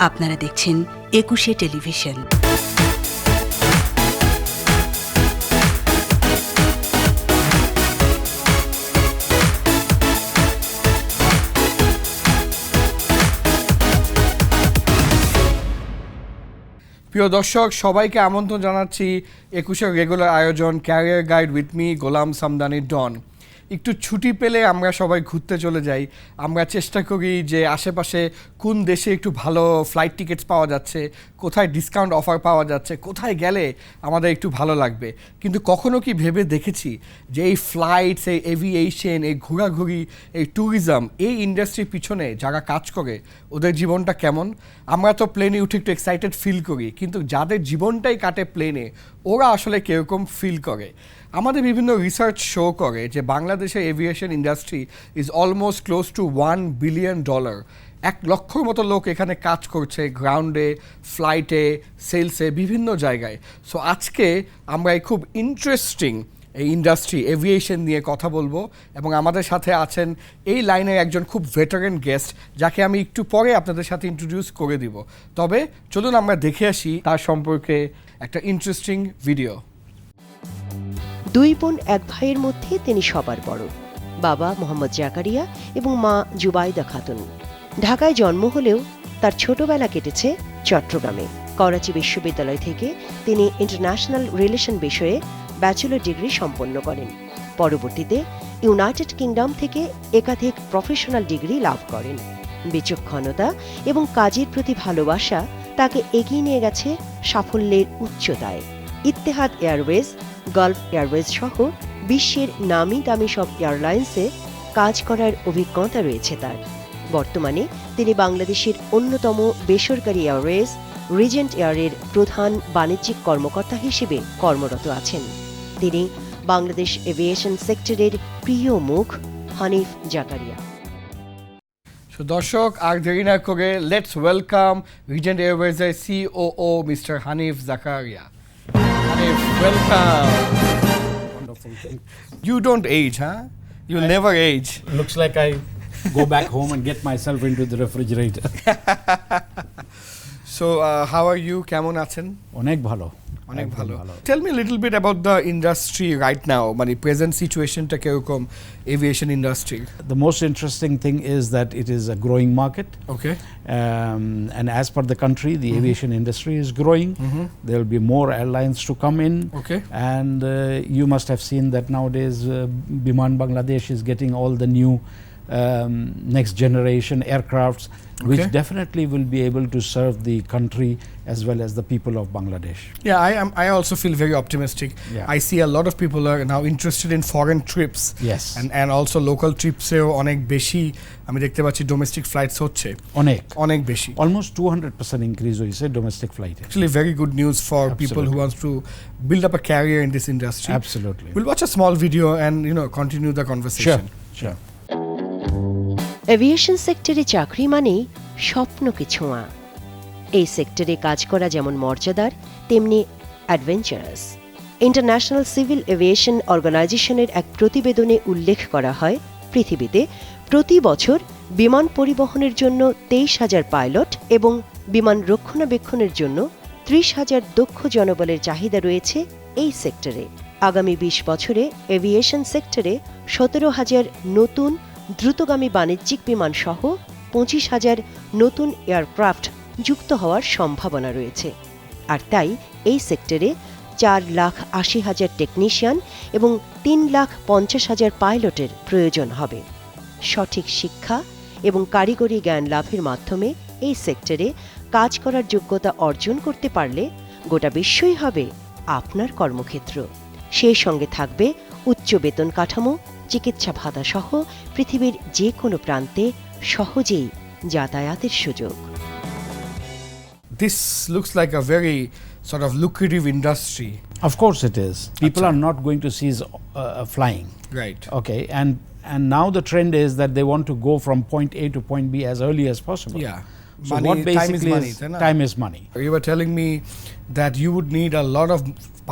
আপনারা দেখছেন একুশে টেলিভিশন। প্রিয় দর্শক, সবাইকে আমন্ত্রণ জানাচ্ছি একুশের রেগুলার আয়োজন career guide with me Golam Samdani ডন। একটু ছুটি পেলে আমরা সবাই ঘুরতে চলে যাই। আমরা চেষ্টা করি যে আশেপাশে কোন দেশে একটু ভালো ফ্লাইট টিকিটস পাওয়া যাচ্ছে, কোথায় ডিসকাউন্ট অফার পাওয়া যাচ্ছে, কোথায় গেলে আমাদের একটু ভালো লাগবে। কিন্তু কখনো কি ভেবে দেখেছি যে এই ফ্লাইটস, এই এভিয়েশন, এই ঘোরাঘুরি, এই ট্যুরিজম, এই ইন্ডাস্ট্রির পিছনে যারা কাজ করে ওদের জীবনটা কেমন? আমরা তো প্লেনে উঠে একটু এক্সাইটেড ফিল করি, কিন্তু যাদের জীবনটাই কাটে প্লেনে ওরা আসলে কীরকম ফিল করে? আমাদের বিভিন্ন রিসার্চ শো করে যে বাংলাদেশের aviation industry is almost close two $1 billion. 1 লক্ষর মতো লোক এখানে কাজ করছে, গ্রাউন্ডে, ফ্লাইটে, সেলসে, বিভিন্ন জায়গায়। সো আজকে আমরা এই খুব ইন্টারেস্টিং এই ইন্ডাস্ট্রি এভিয়েশন নিয়ে কথা বলবো, এবং আমাদের সাথে আছেন এই লাইনের একজন খুব ভেটারেন গেস্ট, যাকে আমি একটু পরে আপনাদের সাথে ইন্ট্রোডিউস করে দিব। তবে চলুন আমরা দেখে আসি তার সম্পর্কে একটা ইন্টারেস্টিং ভিডিও। 2 বোন 1 ভাইয়ের মধ্যে তিনি সবার বড়। বাবা মোহাম্মদ জাকারিয়া এবং মা জুবাইদা খাতুন। ঢাকায় জন্ম হলেও তার ছোটবেলা কেটেছে চট্টগ্রামে। করাচি বিশ্ববিদ্যালয় থেকে তিনি ইন্টারন্যাশনাল রিলেশন বিষয়ে ব্যাচেলর ডিগ্রি সম্পন্ন করেন। পরবর্তীতে ইউনাইটেড কিংডম থেকে একাধিক প্রফেশনাল ডিগ্রি লাভ করেন। বিচক্ষণতা এবং কাজের প্রতি ভালোবাসা তাকে এগিয়ে নিয়ে গেছে সাফল্যের উচ্চতায়। ইত্তেহাদ এয়ারওয়েজ, গালফ এয়ারওয়েজ সহ বিশ্বের নামি দামি সব এয়ারলাইন্সে কাজ করার অভিজ্ঞতা রয়েছে তার। বর্তমানে তিনি বাংলাদেশের অন্যতম বেসরকারি এয়ারওয়েজ রিজেন্ট এয়ারের প্রধান বাণিজ্যিক কর্মকর্তা হিসেবে কর্মরত আছেন। তিনি বাংলাদেশ এভিয়েশন সেক্টরের প্রিয় মুখ হানিফ জাকারিয়া। দর্শক, আর দেরি না করে লেটস ওয়েলকাম রিজেন্ট এয়ারওয়েজের COO mister Hanif Zakaria. Hanif, welcome. Wonderful. You don't age, huh? You'll never age. Looks like I go back home and get myself into the refrigerator. So, how are you? কেমন আছেন? অনেক ভালো। অনেক ভালো। Tell me a little bit about the industry right now. মানে present situationটা কিরকম aviation industry? The most interesting thing is that it is a growing market. Okay. And as per the country, the aviation industry is growing. There will be more airlines to come in. Okay. And you must have seen that nowadays Biman Bangladesh is getting all the new next generation aircrafts, which definitely will be able to serve the country as well as the people of Bangladesh. Yeah, I also feel very optimistic. I see a lot of people are now interested in foreign trips. Yes. And also local trips এও অনেক বেশি আমি দেখতে পাচ্ছি domestic flights হচ্ছে অনেক বেশি, almost 200% increase হয়েছে domestic flight. Actually very good news for people who wants to build up a career in this industry. Absolutely. We'll watch a small video and continue the conversation. Sure. Aviation সেক্টরে চাকরি মানেই স্বপ্নকে ছোঁয়া। এই সেক্টরে কাজ করা যেমন মর্যাদার তেমনি অ্যাডভেঞ্চারাস। ইন্টারন্যাশনাল সিভিল এভিয়েশন অর্গানাইজেশনের এক প্রতিবেদনে উল্লেখ করা হয়, পৃথিবীতে প্রতি বছর বিমান পরিবহনের জন্য 23,000 পাইলট এবং বিমান রক্ষণাবেক্ষণের জন্য 30,000 দক্ষ জনবলের চাহিদা রয়েছে এই সেক্টরে। আগামী 20 বছরে এভিয়েশন সেক্টরে 17,000 নতুন দ্রুতগামী বাণিজ্যিক বিমান সহ 25,000 নতুন এয়ারক্রাফট যুক্ত হওয়ার সম্ভাবনা রয়েছে। আর তাই এই সেক্টরে 4,80,000 টেকনিশিয়ান এবং 3,50,000 পাইলটের প্রয়োজন হবে। সঠিক শিক্ষা এবং কারিগরি জ্ঞান লাভের মাধ্যমে এই সেক্টরে কাজ করার যোগ্যতা অর্জন করতে পারলে গোটা বিশ্বই হবে আপনার কর্মক্ষেত্র। সেই সঙ্গে থাকবে উচ্চ বেতন কাঠামো, চিকিৎসা ভাতা সহ পৃথিবীর যে কোনো প্রান্তে সহজেই যাতায়াতের সুযোগ। This looks like a very sort of lucrative industry. Of course it is. People are not going to cease flying. Right. Okay, and now the trend is that they want to go from point A to point B as early as possible. Yeah. So money, what basically time is money. Time is money. You were telling me that you would need a lot of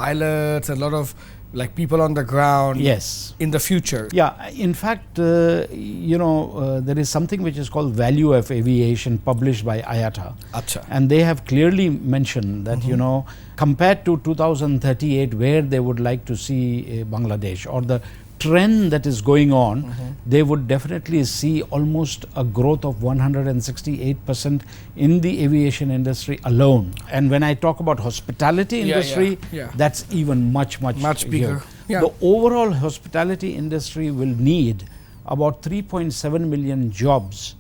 pilots, a lot of like people on the ground Yes. in the future. Yeah, in fact, there is something which is called Value of Aviation published by IATA. Acha. And they have clearly mentioned that, compared to 2038, where they would like to see Bangladesh, or the trend that is going on, they would definitely see almost a growth of 168% in the aviation industry alone. And when I talk about hospitality industry, that's even much bigger. Yeah. The overall hospitality industry will need about 3.7 million jobs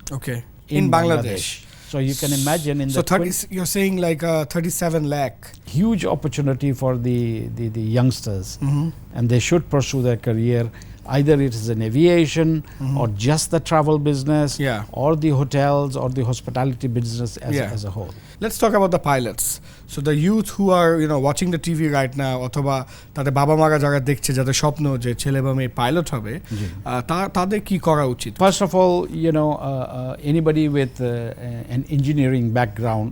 in Bangladesh. So you can imagine in so the you're saying like 37 lakh. Huge opportunity for the youngsters, and they should pursue their career. Either it is in aviation or just the travel business, or the hotels or the hospitality business as a whole. Let's talk about the pilots. So the youth who are watching the TV right now, অথবা তাদের বাবা মারা যারা দেখছে, যাদের স্বপ্ন যে ছেলে বা মেয়ে পাইলট হবে, তাদের কি করা উচিত? First of all, anybody with an engineering background,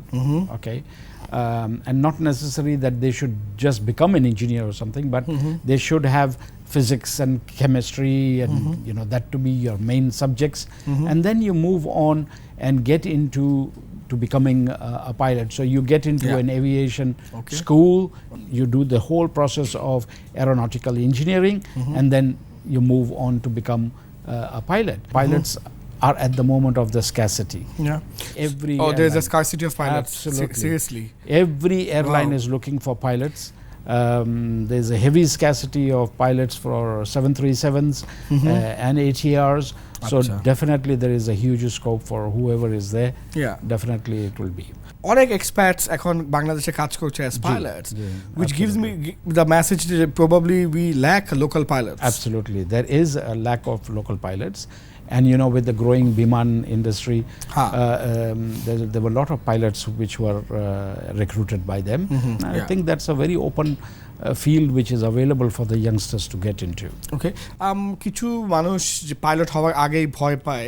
and not necessarily that they should just become an engineer or something, but they should have physics and chemistry and that to be your main subjects, and then you move on and get into becoming a pilot. So you get into an aviation school, you do the whole process of aeronautical engineering, and then you move on to become a pilot. Pilots are at the moment of the scarcity. There's a scarcity of pilots. Absolutely. Seriously, every airline is looking for pilots. There's a heavy scarcity of pilots for 737s and ATRs. So definitely there is a huge scope for whoever is there. Definitely it will be. অনেক expats এখন বাংলাদেশে কাজ করছে as pilots, which gives me the message that probably we lack local pilots. Absolutely, there is a lack of local pilots. And with the growing Biman industry, there were a lot of pilots which were recruited by them. I think that's a very open field which is available for the youngsters to get into. কিছু মানুষ যে pilot হওয়ার আগেই ভয় পায়,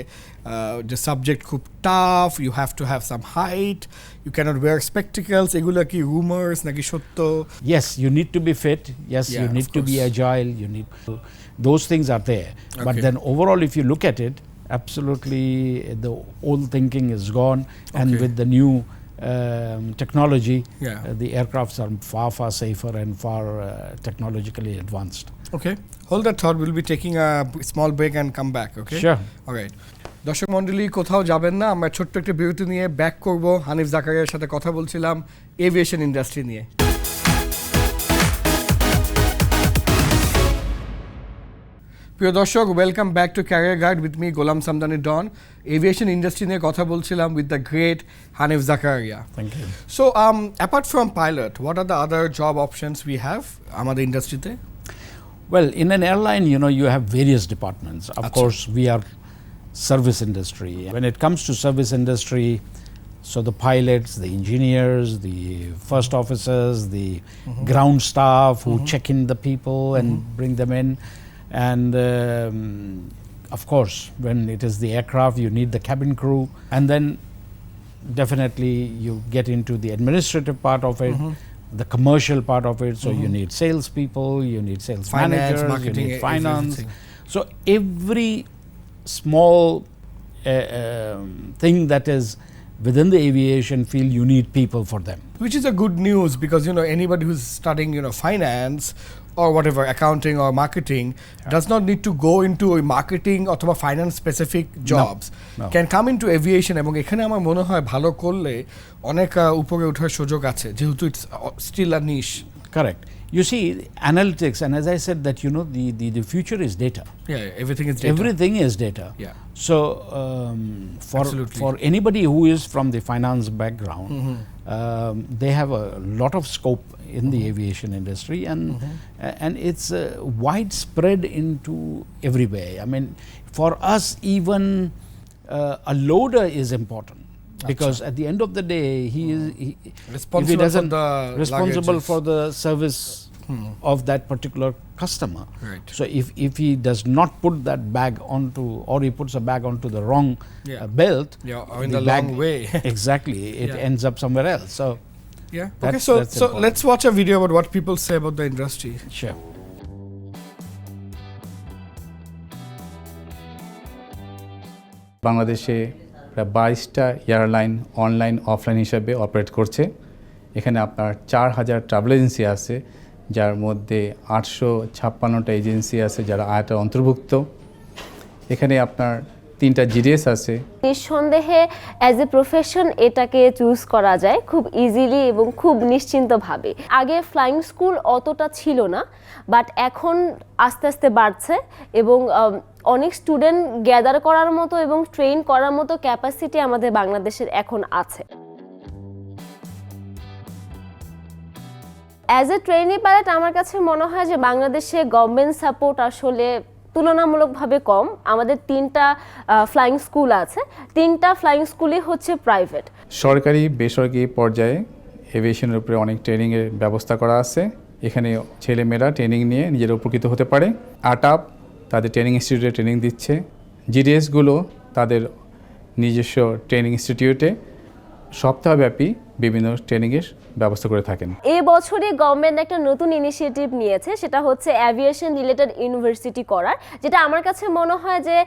যে subject খুব tough, you have to have some height, you cannot wear spectacles, এগুলো কি rumors নাকি সত্য? Yes, you need to be fit. Yes, you need to be agile. You need to, those things are there. But then overall, if you look at it, absolutely the old thinking is gone, and with the new technology, the aircrafts are far safer and far technologically advanced. Hold that thought. We'll be taking a small break and come back. Sure. All right. দর্শক মণ্ডলী, কোথাও যাবেন না, আমরা ছোট্ট একটা বিরতি নিয়ে ব্যাক করব। হানিফ জাকারিয়ার সাথে কথা বলছিলাম এভিয়েশন ইন্ডাস্ট্রি নিয়ে। প্রিয় দর্শক, welcome back to career guide with me Golam Samdani Don. Aviation industry নিয়ে কথা বলছিলাম with the great Hanif Zakaria. Thank you. So apart from pilot, what are the other job options we have আমাদের ইন্ডাস্ট্রিতে? Well, in an airline, you have various departments. Of course, we are service industry. When it comes to service industry, so the pilots, the engineers, the first officers, the ground staff who check in the people and bring them in, and of course, when it is the aircraft, you need the cabin crew, and then definitely you get into the administrative part of it, the commercial part of it. So you need salespeople, you need sales managers, marketing, you need finance. everything. So every small thing that is within the aviation field, you need people for them. Which is a good news, because anybody who's studying finance or whatever, accounting or marketing, does not need to go into a marketing or finance specific jobs. Can come into aviation, এবং এখানে আমার মনে হয় ভালো করলে অনেক উপরে ওঠার সুযোগ আছে, যেহেতু it's still a niche. Correct. You see, analytics, and as I said that the future is data. Everything is data. Everything is data. So for anybody who is from the finance background, they have a lot of scope in the aviation industry, and it's widespread into everywhere. I mean, for us, even a loader is important. Because at the end of the day, he is responsible for the service of that particular customer. So if he does not put that bag onto, or he puts a bag onto the wrong belt, or in the wrong way, exactly, it ends up somewhere else. So okay, so let's watch a video about what people say about the industry. Sure. বাংলাদেশে প্রায় 22টা airline online offline হিসাবে operate করছে। এখানে আপনার 4000 travel agency আছে, যার মধ্যে 856টা agency আছে যারা আয়াতের অন্তর্ভুক্ত। এখানে আপনার 3টা জিডিএস আছে। নিঃসন্দেহে অ্যাজ এ প্রফেশন এটাকে চুজ করা যায় খুব ইজিলি এবং খুব নিশ্চিন্তভাবে। আগে ফ্লাইং স্কুল অতটা ছিল না, বাট এখন আস্তে আস্তে বাড়ছে এবং অনেক স্টুডেন্ট গ্যাদার করার মতো এবং ট্রেন করার মতো ক্যাপাসিটি আমাদের বাংলাদেশের এখন আছে। অ্যাজ এ ট্রেনি পাইলট আমার কাছে মনে হয় যে বাংলাদেশে গভর্নমেন্ট সাপোর্ট আসলে তুলনামূলকভাবে কম। আমাদের 3টা ফ্লাইং স্কুল আছে, 3টা ফ্লাইং স্কুলই হচ্ছে প্রাইভেট। সরকারি বেসরকারি পর্যায়ে এভিয়েশনের উপরে অনেক ট্রেনিংয়ের ব্যবস্থা করা আছে। এখানে ছেলেমেয়েরা ট্রেনিং নিয়ে নিজেরা উপকৃত হতে পারে। আটাপ তাদের ট্রেনিং ইনস্টিটিউটে ট্রেনিং দিচ্ছে। জিডিএসগুলো তাদের নিজস্ব ট্রেনিং ইনস্টিটিউটে সপ্তাহব্যাপী বিভিন্ন ট্রেনিংয়ের ব্যবস্থা করে থাকেন। এই বছরই গভর্নমেন্ট একটা নতুন ইনিশিয়েটিভ নিয়েছে, সেটা হচ্ছে অ্যাভিয়েশন রিলেটেড ইউনিভার্সিটি করার, যেটা আমার কাছে মনে হয় যে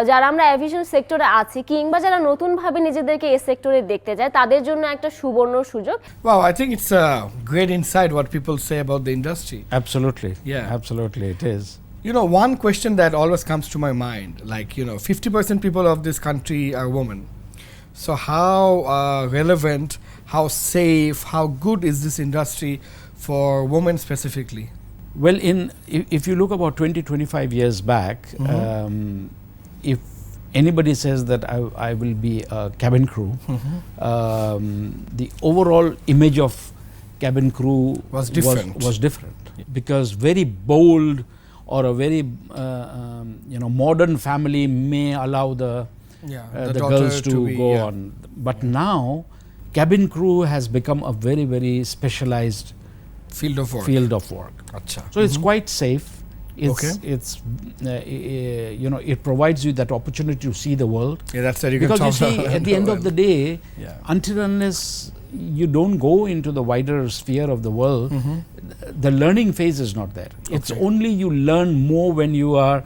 যারা আমরা অ্যাভিয়েশন সেক্টরে আছি কিংবা যারা নতুনভাবে নিজেদেরকে এই সেক্টরে দেখতে যায় তাদের জন্য একটা সুবর্ণ সুযোগ। Wow, I think it's a great insight what people say about the industry. Absolutely. Yeah. Absolutely, it is. You know, one question that always comes to my mind, like, 50% people of this country are women. So how relevant, how safe, how good is this industry for women specifically? Well, if you look about 20-25 years back, if anybody says that I will be a cabin crew, the overall image of cabin crew was different because very bold or a very modern family may allow the girls to go on. But now cabin crew has become a very, very specialized field of work. Achha. So it's quite safe. It's it provides you that opportunity to see the world. Yeah, that's where you because can you see at the end of the day, until unless you don't go into the wider sphere of the world, the learning phase is not there. It's only you learn more when you are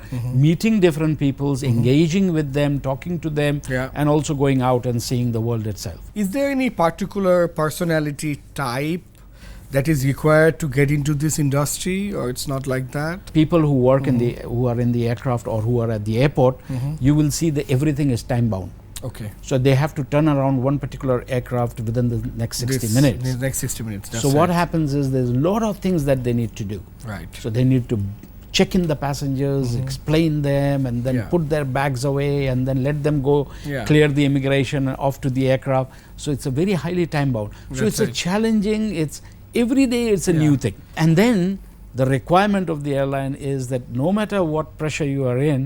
meeting different peoples, engaging with them, talking to them, and also going out and seeing the world itself. Is there any particular personality type that is required to get into this industry, or it's not like that? People who work who are in the aircraft or who are at the airport, you will see that everything is time bound. Okay. So they have to turn around one particular aircraft within the next 60 minutes. The next 60 minutes. So what happens is there's a lot of things that they need to do. Right. So they need to check in the passengers, explain them, and then put their bags away, and then let them go clear the immigration and off to the aircraft. So it's a very highly time bound. So it's a challenging, it's every day it's a new thing. And then the requirement of the airline is that no matter what pressure you are in,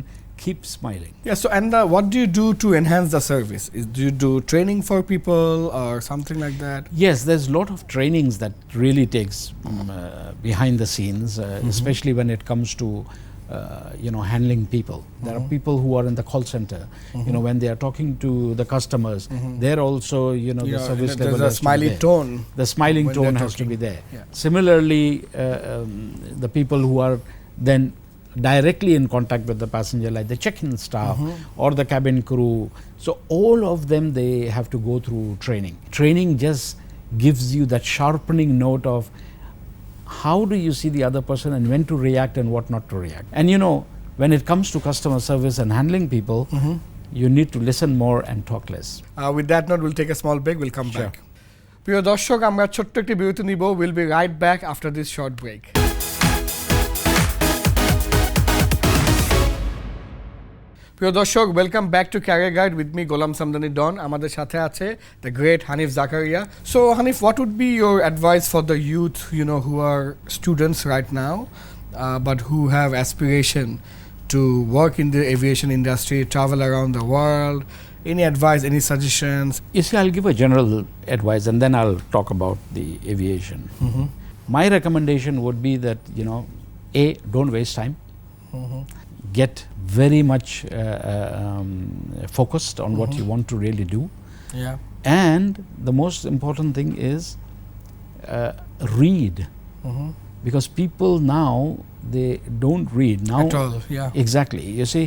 keep smiling. Yeah, so and what do you do to enhance the service? Do you do training for people or something like that? Yes, there's a lot of trainings that really takes behind the scenes, especially when it comes to handling people. There are people who are in the call center. When they are talking to the customers, they're also the service level. There's a smiley tone. The smiling tone has to be there. Similarly, the people who are then directly in contact with the passenger, like the check-in staff or the cabin crew. So all of them, they have to go through training. Training just gives you that sharpening note of how do you see the other person and when to react and what not to react. And when it comes to customer service and handling people, you need to listen more and talk less. With that note, we'll take a small break. We'll come back. প্রিয় দর্শক, আমরা ছোট্ট একটি বিরতি নিব. We'll be right back after this short break. প্রিয় দর্শক, welcome back to career guide with me Golam Samdani Don. আমাদের সাথে আছে the great Hanif Zakaria. So Hanif, what would be your advice for the youth who are students right now but who have aspiration to work in the aviation industry, travel around the world? Any advice, any suggestions? You see, I'll give a general advice and then I'll talk about the aviation. My recommendation would be that, don't waste time. Get very much focused on what you want to really do. And the most important thing is read. Because people now, they don't read. Now, at all, Exactly. You see,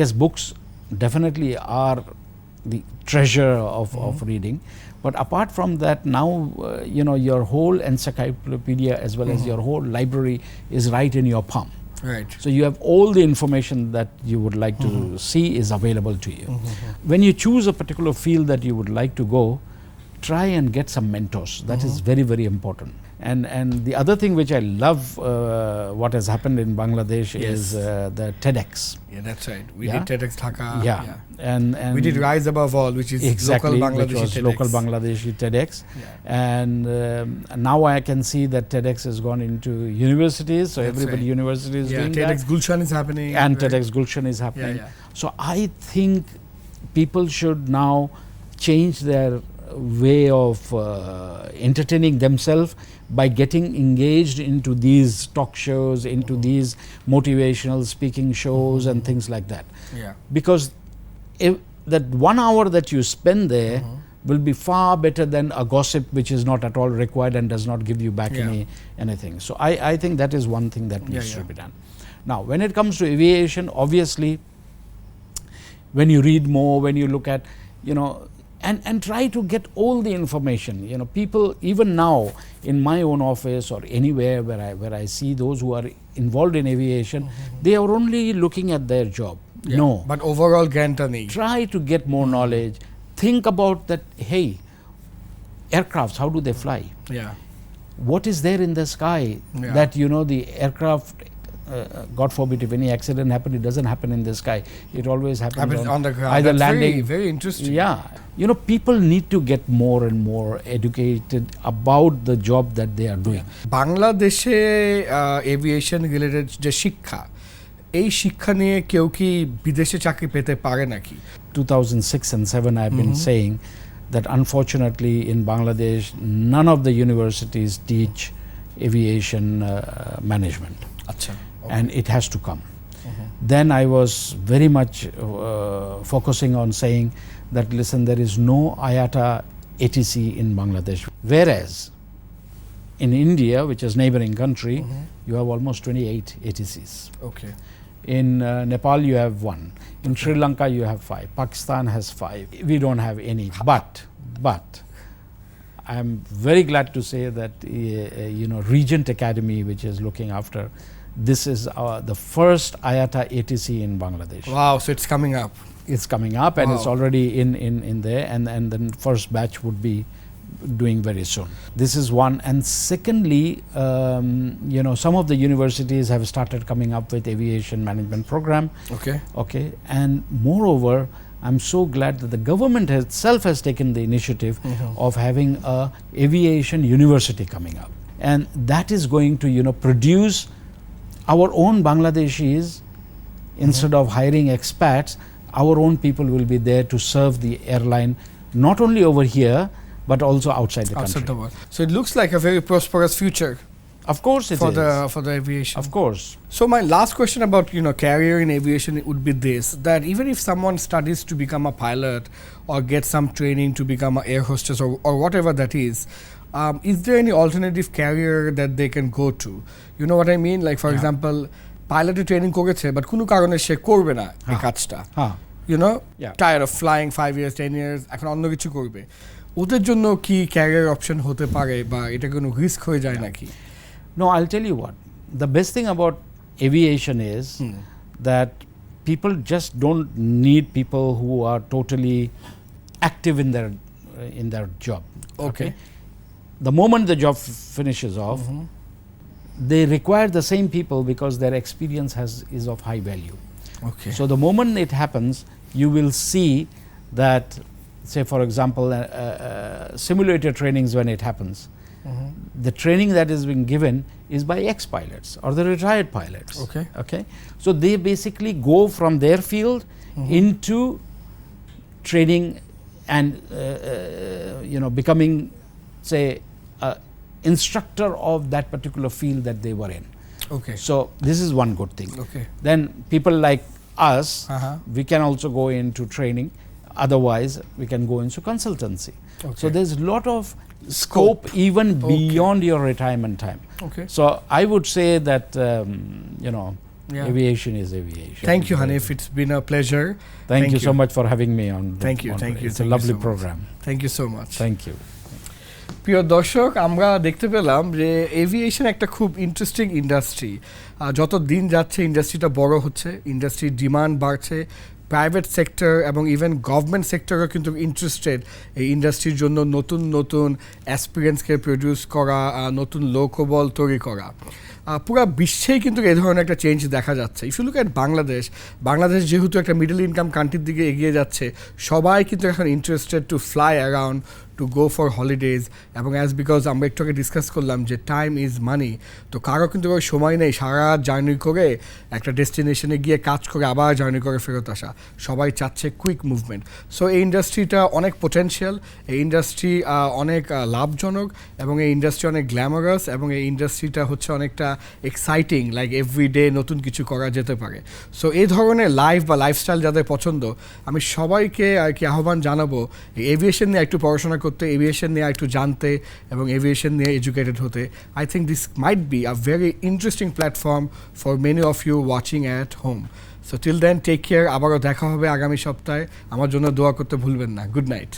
yes, books definitely are the treasure of reading. But apart from that, now your whole encyclopedia as well as your whole library is right in your palm. Right. So you have all the information that you would like to see is available to you. When you choose a particular field that you would like to go, try and get some mentors. That is very, very important. And the other thing which I love what has happened in Bangladesh is the TEDx. Yeah, that's right. We did TEDx Dhaka. Yeah. And we did Rise Above All, which is exactly, local Bangladeshi which was TEDx. local Bangladeshi TEDx. And now I can see that TEDx has gone into universities, so everybody university is doing TEDx that. Gulshan is happening. And TEDx Gulshan is happening. Yeah. So I think people should now change their way of entertaining themselves by getting engaged into these talk shows, into these motivational speaking shows and things like that. Yeah. Because if that 1 hour that you spend there will be far better than a gossip which is not at all required and does not give you back anything. So I think that is one thing that needs to be done. Now, when it comes to aviation, obviously, when you read more, when you look at, and try to get all the information. People even now in my own office or anywhere where I see those who are involved in aviation, they are only looking at their job. No. But overall Gantani. Try to get more knowledge. Think about that, hey, aircrafts, how do they fly? Yeah. What is there in the sky that, the aircraft, God forbid, if any accident happens, it doesn't happen in the sky. It always happens on the ground. Either That's landing. Very, very interesting. Yeah. People need to get more and more educated about the job that they are doing. Bangladeshe aviation related যে শিক্ষা, এই শিক্ষা নিয়ে কেউ কি বিদেশে চাকরি পেতে পারে নাকি? 2006 and 7 I have been saying that unfortunately in Bangladesh none of the universities teach aviation management. Achha. Okay. And it has to come. Then I was very much focusing on saying that listen, there is no IATA ATC in Bangladesh, whereas in India, which is neighboring country, you have almost 28 ATCs. Okay. In Nepal you have 1, in Sri Lanka you have 5, Pakistan has 5, we don't have any. But I am very glad to say that Regent Academy, which is looking after, this is the first IATA ATC in Bangladesh. Wow, so it's coming up. It's coming up and it's already in there, and the first batch would be doing very soon. This is one. And secondly, some of the universities have started coming up with aviation management program. Okay. And moreover, I'm so glad that the government itself has taken the initiative of having a aviation university coming up. And that is going to, produce our own Bangladeshis. Instead of hiring expats, our own people will be there to serve the airline, not only over here, but also outside the country. The world. So it looks like a very prosperous future. Of course it is. For the aviation. Of course. So my last question about career in aviation would be this, that even if someone studies to become a pilot or get some training to become an air hostess or whatever that is there any alternative career that they can go to? You know what I mean? Like for example, pilot training করেছে but কোনো কারণে সে করবে না এই কাজটা, tired of flying 5 years 10 years, এখন অন্য কিছু করবে, ওদের জন্য কি ক্যারিয়ার অপশন হতে পারে বা এটা কোনো রিস্ক হয়ে যায় নাকি? No, I'll tell you what. The best thing about aviation is that people just don't need people who are totally active in their job. Okay. The moment the job finishes off, they require the same people because their experience is of high value. Okay. So the moment it happens, you will see that, say for example, simulator trainings, when it happens, the training that is being given is by ex-pilots or the retired pilots. Okay. So they basically go from their field into training and becoming, say, instructor of that particular field that they were in. Okay. So this is one good thing. Okay. Then people like us, we can also go into training. Otherwise, we can go into consultancy. Okay. So there's a lot of scope even beyond your retirement time. Okay. So I would say that Yeah. Aviation is aviation. Thank you, Hanif. It's been a pleasure. Thank you so much for having me on. Thank you. It's Thank a you lovely so much. program. Thank you so much. Thank you. প্রিয় দর্শক, আমরা দেখতে পেলাম যে aviation একটা খুব interesting industry. যত দিন যাচ্ছে ইন্ডাস্ট্রিটা বড় হচ্ছে, ইন্ডাস্ট্রির ডিমান্ড বাড়ছে, প্রাইভেট সেক্টর এবং ইভেন গভর্নমেন্ট সেক্টরও কিন্তু ইন্টারেস্টেড এই ইন্ডাস্ট্রির জন্য নতুন নতুন অ্যাসপিরিয়েন্সকে প্রডিউস করা, নতুন লোকবল তৈরি করা। পুরো বিশ্বেই কিন্তু এই ধরনের একটা চেঞ্জ দেখা যাচ্ছে। If you look at Bangladesh যেহেতু একটা মিডল ইনকাম কান্ট্রির দিকে এগিয়ে যাচ্ছে, সবাই কিন্তু এখন interested to fly around, to go for holidays. এবং অ্যাজ বিকজ আমরা একটু আগে ডিসকাস করলাম যে টাইম ইজ মানি, তো কারো কিন্তু ওই সময় নেই সারা জার্নি করে একটা ডেস্টিনেশনে গিয়ে কাজ করে আবার জার্নি করে ফেরত আসা। সবাই চাচ্ছে কুইক মুভমেন্ট। সো এই ইন্ডাস্ট্রিটা অনেক পোটেনশিয়াল, এই ইন্ডাস্ট্রি অনেক লাভজনক, এবং এই ইন্ডাস্ট্রি অনেক গ্ল্যামারাস, এবং এই ইন্ডাস্ট্রিটা হচ্ছে অনেকটা এক্সাইটিং, লাইক এভরিডে নতুন কিছু করা যেতে পারে। সো এই ধরনের লাইফ বা লাইফস্টাইল যাদের পছন্দ, আমি সবাইকে আর কি আহ্বান জানাবো এই এভিয়েশন নিয়ে একটু পড়াশোনা করতে, এভিয়েশন নিয়ে একটু জানতে এবং এভিয়েশন নিয়ে এডুকেটেড হতে। I think this might be a very interesting platform for many of you watching at home. So till then take care, আবারও দেখা হবে আগামী সপ্তাহে। আমার জন্য দোয়া করতে ভুলবেন না। Good night.